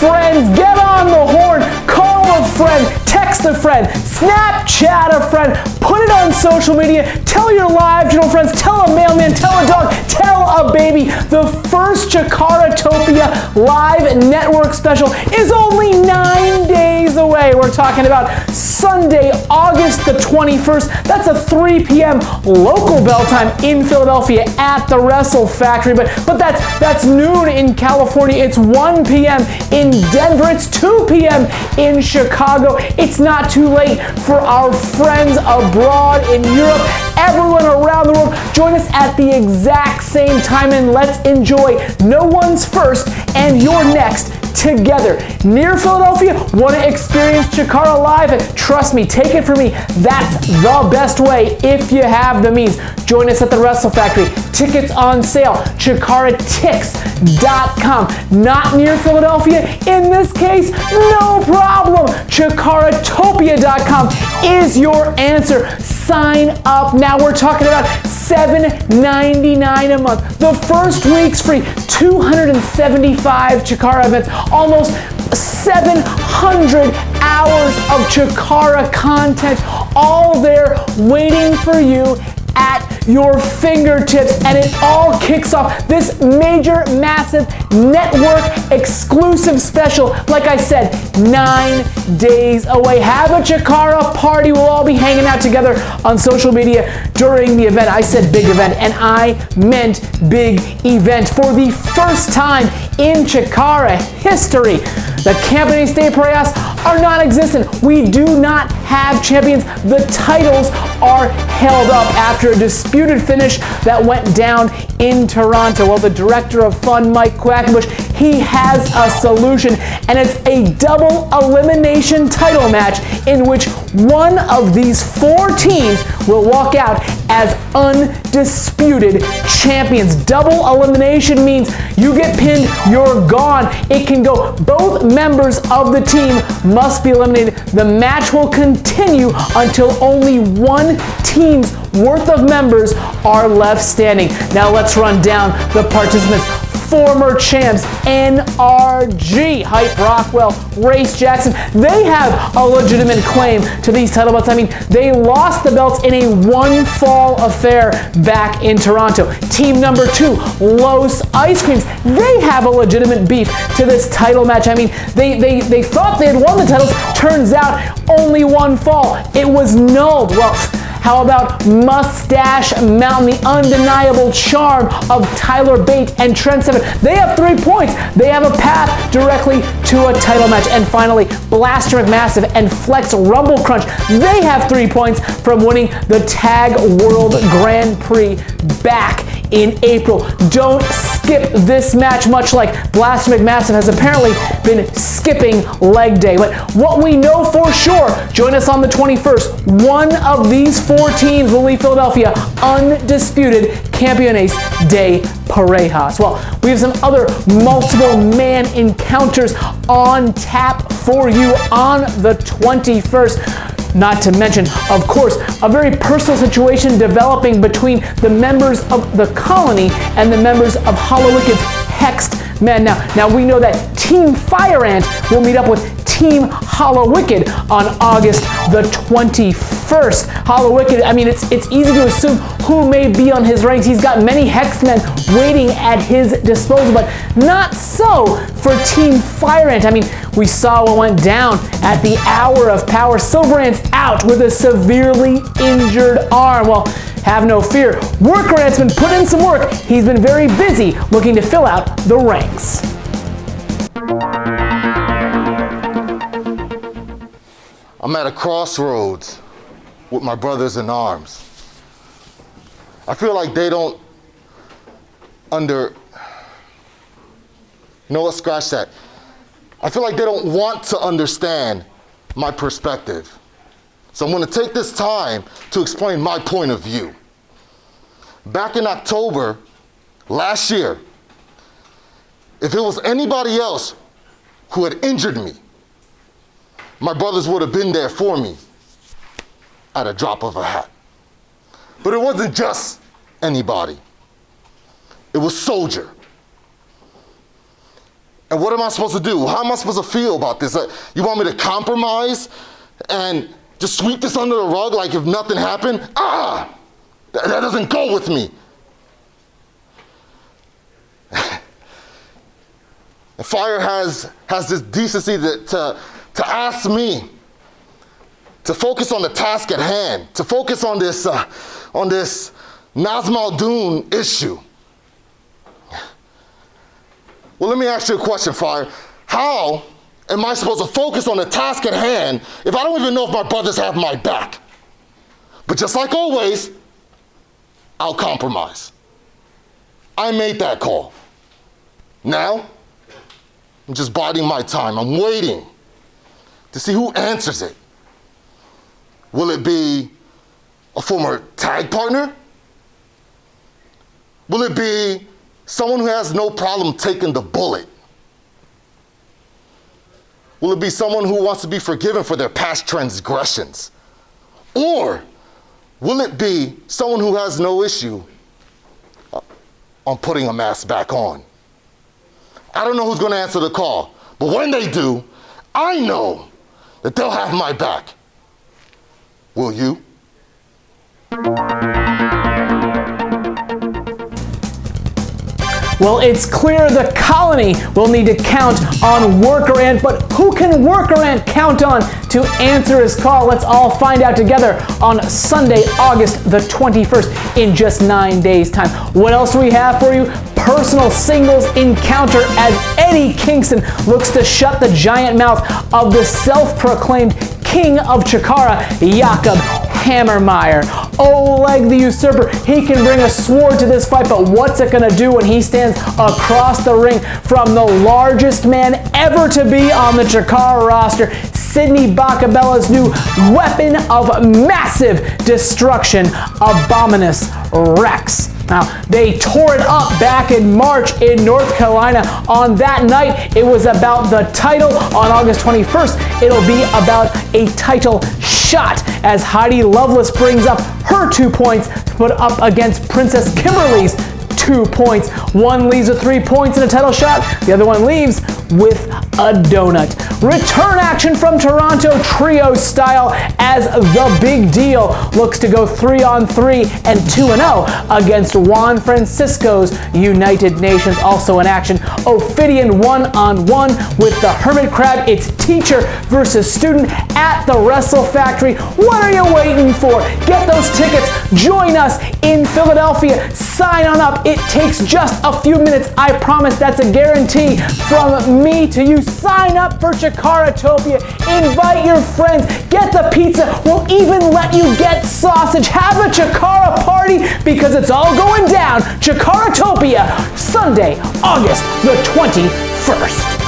friends, get on the horn, call a friend, text a friend, Snapchat a friend, put it on social media, tell your live journal friends, tell a mailman, tell a dog, tell a baby. The first CHIKARAtopia live network special is only 9 days away. We're talking about Sunday, August the 21st. That's a 3 p.m. local bell time in Philadelphia at the Wrestle Factory. But that's noon in California. It's 1 p.m. in Denver. It's 2 p.m. in Chicago. It's not too late for our friends abroad in Europe. Everyone around the world, join us at the exact same time and let's enjoy No One's First and You're Next together. Near Philadelphia, want to experience CHIKARA live? Trust me, take it from me, that's the best way if you have the means. Join us at the Wrestle Factory. Tickets on sale, CHIKARAtix.com. Not near Philadelphia? In this case, no problem. CHIKARAtopia.com is your answer. Sign up now. We're talking about $7.99 a month. The first week's free. 275 CHIKARA events, almost 700 hours of CHIKARA content, all there waiting for you at your fingertips, and it all kicks off this major, massive network exclusive special. Like I said, 9 days away. Have a CHIKARA party. We'll all be hanging out together on social media during the event. I said big event, and I meant big event. For the first time in CHIKARA history, the Campeones de Parejas are non-existent. We do not have champions. The titles are held up after a disputed finish that went down in Toronto. Well, the director of fun, Mike Quackenbush, he has a solution, and it's a double elimination title match in which one of these 4 teams will walk out as undisputed champions. Double elimination means you get pinned, you're gone. It can go both members of the team must be eliminated. The match will continue until only one team's worth of members are left standing. Now let's run down the participants. Former champs, NRG, Hype Rockwell, Race Jackson, they have a legitimate claim to these title belts. I mean, they lost the belts in a one-fall affair back in Toronto. Team number 2, Los Ice Creams, they have a legitimate beef to this title match. I mean, they thought they had won the titles. Turns out, only one fall. It was nulled. Well, how about Mustache Mountain, the undeniable charm of Tyler Bate and Trent Seven? They have 3 points. They have a path directly to a title match. And finally, Blaster McMassive and Flex Rumble Crunch. They have 3 points from winning the Tag World Grand Prix back in April. Don't skip this match, much like Blaster McMassive has apparently been skipping leg day. But what we know for sure, join us on the 21st. One of these 4 teams will leave Philadelphia undisputed Campeones de Parejas. Well, we have some other multiple man encounters on tap for you on the 21st. Not to mention, of course, a very personal situation developing between the members of the Colony and the members of Hallowicked's Hexed Men. Now we know that Team Fire Ant will meet up with Team Hallowicked on August the 21st. Hallowicked, I mean, it's easy to assume who may be on his ranks. He's got many Hexed Men waiting at his disposal, but not so for Team Fire Ant. I mean, we saw what went down at the Hour of Power. Silver Ant's out with a severely injured arm. Well, have no fear. Worker Ant's been put in some work. He's been very busy looking to fill out the ranks. I'm at a crossroads with my brothers in arms. I feel like they don't you know what, scratch that. I feel like they don't want to understand my perspective. So I'm going to take this time to explain my point of view. Back in October last year, if it was anybody else who had injured me, my brothers would have been there for me at a drop of a hat. But it wasn't just anybody. It was Soldier. And what am I supposed to do? How am I supposed to feel about this? You want me to compromise and just sweep this under the rug like if nothing happened? That doesn't go with me. And Fire has this decency to ask me to focus on the task at hand, to focus on this Nazim al-Din issue. Well, let me ask you a question, Fire. How am I supposed to focus on the task at hand if I don't even know if my brothers have my back? But just like always, I'll compromise. I made that call. Now, I'm just biding my time. I'm waiting to see who answers it. Will it be a former tag partner? Will it be someone who has no problem taking the bullet? Will it be someone who wants to be forgiven for their past transgressions? Or will it be someone who has no issue on putting a mask back on? I don't know who's going to answer the call, but when they do, I know that they'll have my back. Will you? Well, it's clear the Colony will need to count on Worker Ant, but who can Worker Ant count on to answer his call? Let's all find out together on Sunday, August the 21st, in just 9 days' time. What else do we have for you? Personal singles encounter as Eddie Kingston looks to shut the giant mouth of the self-proclaimed King of Chikara, Jakob Hammermeyer. Oleg the Usurper, he can bring a sword to this fight, but what's it gonna do when he stands across the ring from the largest man ever to be on the Chikara roster, Sydney Bakabella's new weapon of massive destruction, Abominus Rex. Now, they tore it up back in March in North Carolina. On that night, it was about the title. On August 21st, it'll be about a title shot as Heidi Lovelace brings up her 2 points to put up against Princess Kimberly's 2 points. One leaves with 3 points in a title shot. The other one leaves with a donut. Return action from Toronto trio style as The Big Deal looks to go 3-on-3 and 2-0 against Juan Francisco's United Nations. Also in action, Ophidian 1-on-1 with the Hermit Crab. It's teacher versus student at the Wrestle Factory. What are you waiting for? Get those tickets. Join us in Philadelphia. Sign on up. It takes just a few minutes. I promise that's a guarantee from me to you. Sign up for CHIKARAtopia. Invite your friends. Get the pizza. We'll even let you get sausage. Have a Chikara party because it's all going down. CHIKARAtopia Sunday, August the 21st.